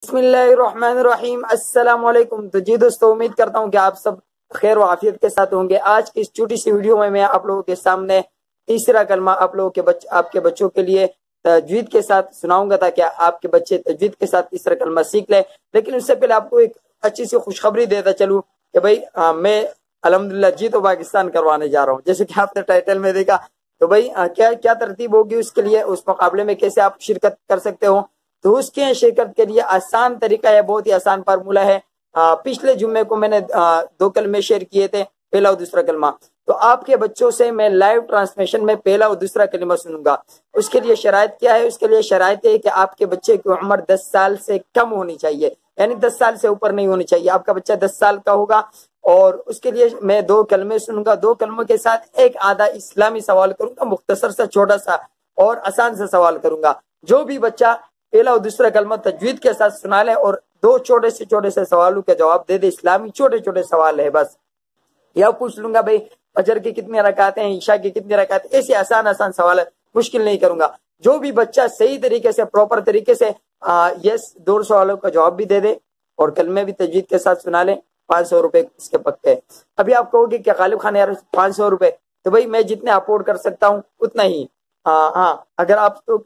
بسم اللہ الرحمن الرحیم، السلام علیکم۔ تو جی دوستو، امید کرتا ہوں کہ آپ سب خیر و عافیت کے ساتھ ہوں گے۔ آج کی اس چھوٹی سی ویڈیو میں آپ لوگوں کے سامنے تیسرا کلمہ آپ کے بچوں کے لیے تجوید کے ساتھ سناؤں گا تاکہ آپ کے بچے تجوید کے ساتھ تیسرا کلمہ سیکھ لیں۔ لیکن اس سے پہلے آپ کو ایک اچھی سی خوشخبری دیتا چلوں کہ بھائی میں الحمدللہ جی تو پاکستان کروانے جا رہا ہوں، جیسے کہ آپ نے ٹائٹل میں دیکھا۔ تو بھائی کیا ترتیب ہوگی اس کے لیے، اس مقابلے میں کیسے آپ شرکت کر سکتے ہو؟ تو اس کے شرکت کے لیے آسان طریقہ ہے، بہت ہی آسان فارمولہ ہے۔ پچھلے جمعے کو میں نے 2 کلمے شیئر کیے تھے، پہلا اور دوسرا کلمہ۔ تو آپ کے بچوں سے میں لائیو ٹرانسمیشن میں پہلا اور دوسرا کلمہ سنوں گا۔ اس کے لیے شرائط کیا ہے؟ اس کے لیے شرائط ہے کہ آپ کے بچے کی عمر 10 سال سے کم ہونی چاہیے، یعنی 10 سال سے اوپر نہیں ہونی چاہیے۔ آپ کا بچہ 10 سال کا ہوگا اور اس کے لیے میں 2 کلمے سنوں گا۔ 2 کلموں کے ساتھ ایک آدھا اسلامی سوال کروں گا، مختصر سا چھوٹا سا اور آسان سا سوال کروں گا۔ جو بھی بچہ پہلا اور دوسرا کلمہ تجوید کے ساتھ سنا لے اور 2 چھوٹے سے سوالوں کے جواب دے دے، اسلامی چھوٹے سوال ہے بس۔ یا پوچھ لوں گا بھائی فجر کی کتنی رکعت ہیں، عشاء کی کتنی رکعت ہیں، ایسے آسان سوال ہے، مشکل نہیں کروں گا۔ جو بھی بچہ صحیح طریقے سے پراپر طریقے سے یس 2 سوالوں کا جواب بھی دے دے اور کلمے بھی تجوید کے ساتھ سنا لے، 500 روپے اس کے پکے۔ ابھی آپ کہو گے کہ غالب خان یار 500 روپے، تو بھائی میں جتنے افورڈ کر سکتا ہوں اتنا ہی۔ ہاں اگر آپ تو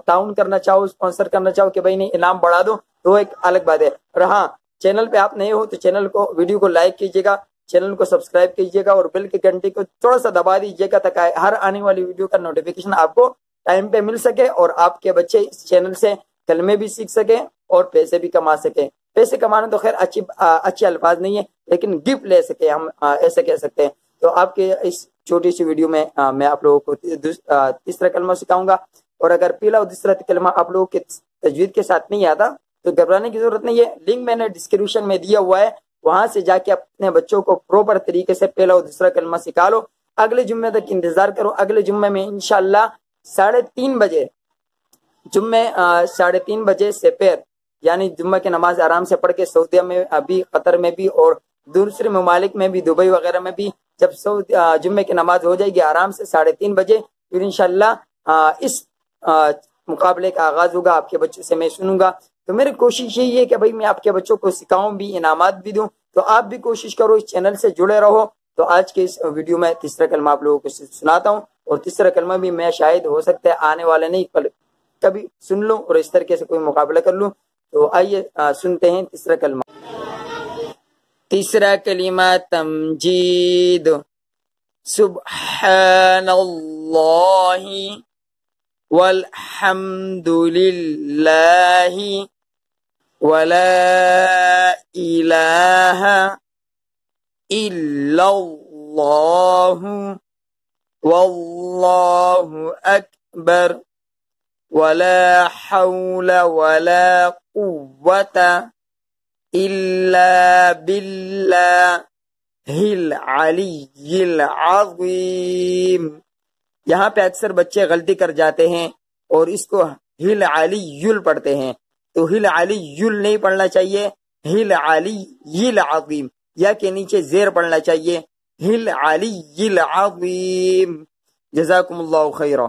تعاون کرنا چاہو، اسپانسر کرنا چاہو کہ بھائی نہیں انعام بڑھا دو، تو ایک الگ بات ہے۔ اور ہاں چینل پہ آپ نئے ہو تو چینل کو ویڈیو کو لائک کیجیے گا، چینل کو سبسکرائب کیجیے گا اور بیل کی گھنٹی کو تھوڑا سا دبا دیجیے گا تاکہ ہر آنے والی ویڈیو کا نوٹیفیکیشن آپ کو ٹائم پہ مل سکے اور آپ کے بچے اس چینل سے کلمے بھی سیکھ سکیں اور پیسے بھی کما سکیں۔ پیسے کمانا تو خیر اچھے الفاظ نہیں ہے، لیکن گفٹ لے سکے، ہم ایسے کہہ سکتے ہیں۔ تو آپ کے اس چھوٹی سی ویڈیو میں میں آپ لوگوں کو تیسرا کلمہ سکھاؤں گا، اور اگر پہلا اور دوسرا کلمہ آپ لوگوں کے تجوید کے ساتھ نہیں آتا تو گھبرانے کی ضرورت نہیں ہے۔ لنک میں نے ڈسکرپشن میں دیا ہوا ہے، وہاں سے جا کے اپنے بچوں کو پراپر طریقے سے پہلا اور دوسرا کلمہ سکھا لو۔ اگلے جمعے تک انتظار کرو، اگلے جمعے میں انشاءاللہ 3:30 بجے، جمعے 3:30 بجے سے پیر، یعنی جمعہ کی نماز آرام سے پڑھ کے سعودیہ میں بھی، قطر میں بھی اور دوسرے ممالک میں بھی، دبئی وغیرہ میں بھی، جب جمعے کی نماز ہو جائے گی آرام سے 3:30 بجے، پھر انشاءاللہ اس مقابلے کا آغاز ہوگا۔ آپ کے بچوں سے میں سنوں گا۔ تو میری کوشش یہی ہے کہ بھائی میں آپ کے بچوں کو سکھاؤں بھی، انعامات بھی دوں۔ تو آپ بھی کوشش کرو، اس چینل سے جڑے رہو۔ تو آج کے اس ویڈیو میں تیسرا کلمہ آپ لوگوں کو سناتا ہوں، اور تیسرا کلمہ بھی میں شاید ہو سکتا ہے آنے والے نہیں کبھی سن لوں اور اس طریقے سے کوئی مقابلہ کر لوں۔ تو آئیے سنتے ہیں تیسرا کلمہ۔ تیسرا کلمہ تمجید۔ سبحان اللہ والحمد للہ ولا الہ الا اللہ واللہ اکبر ولا حول ولا قوة الا باللہ العلی العظیم۔ یہاں پہ اکثر بچے غلطی کر جاتے ہیں اور اس کو ہل علی یل پڑھتے ہیں، تو ہل علی یل نہیں پڑھنا چاہیے، ہل علی العظیم، یا کے نیچے زیر پڑھنا چاہیے، ہل علی العظیم۔ جزاکم اللہ خیرہ۔